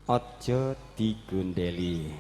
Aja digondeli.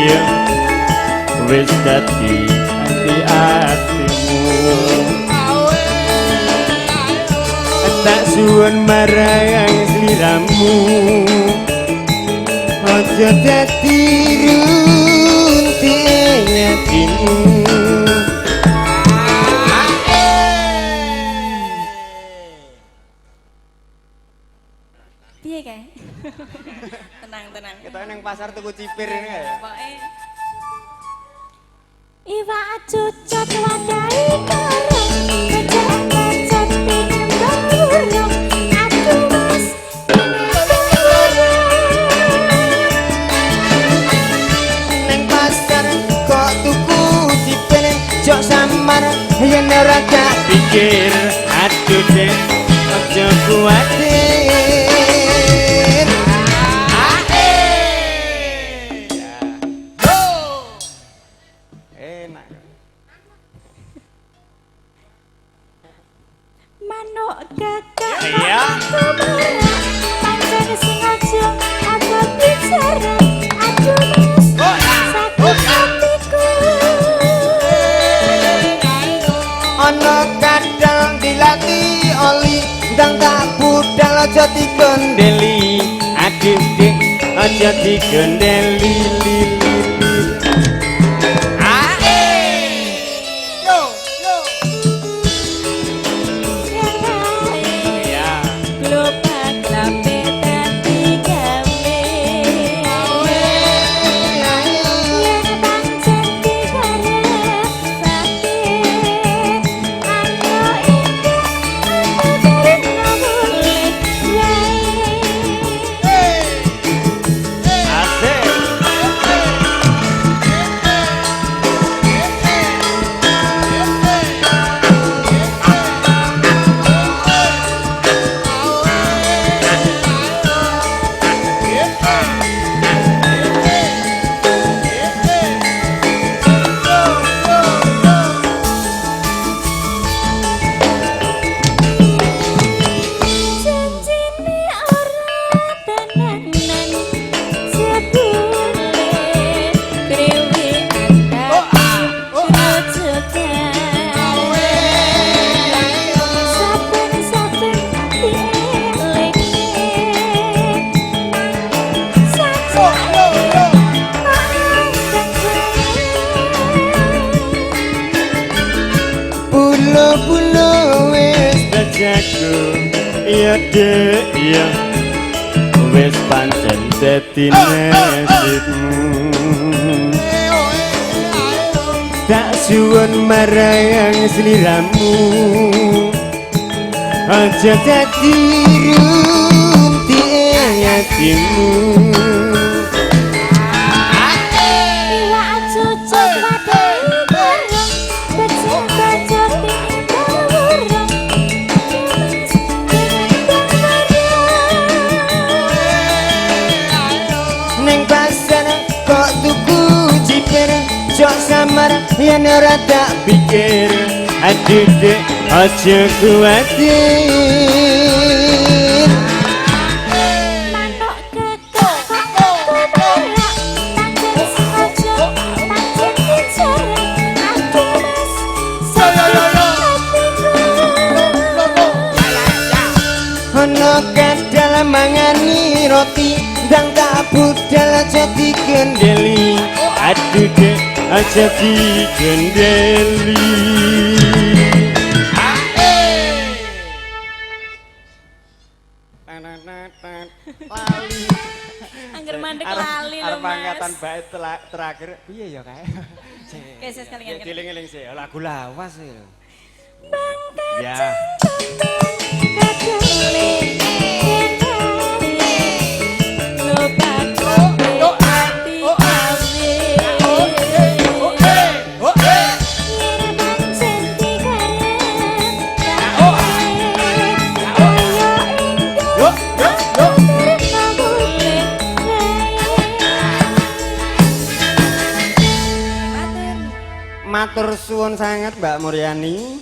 Ya wis dadi ati-atimu tak suwun marang sliramu aja dadi runting atimu piye kae tenang kita nang pasar tuku cipir ini ya Iwa cucot wadai korong kecet-kecet pingin burung aduh mas neng pasar kok tuku cipir jok samar yen ora tak pikir aduh deh aja kuatir manuk gagak iya pancen sing aja aku bicara aduh mas sakit hatiku ana kadang dilatih oli ndang tak budal aja digondeli adik dik aja digondeli Pulo wis dajaku ya dek ya wis pancen dadi nasibmu tak suwun marang sliramu aja dadi runting atimu jok samar yen ora tak pikir aduh dek aja kuatir manuk gagak aku berak pancen sing aja pancen bicara aduh mas sakit hatiku ana kadal mangani roti ndang tak budal aja digondeli aduh dek aja digendeli. Lali. Angger mandek lali lho, Arep Mas. angkatan bait terakhir. Piye ya kae? Oke, saya sekali ingat. Dieling-eling sih, lagu lawas ya. Bangkat Ya. Matur suwun sangat Mbak Muryani.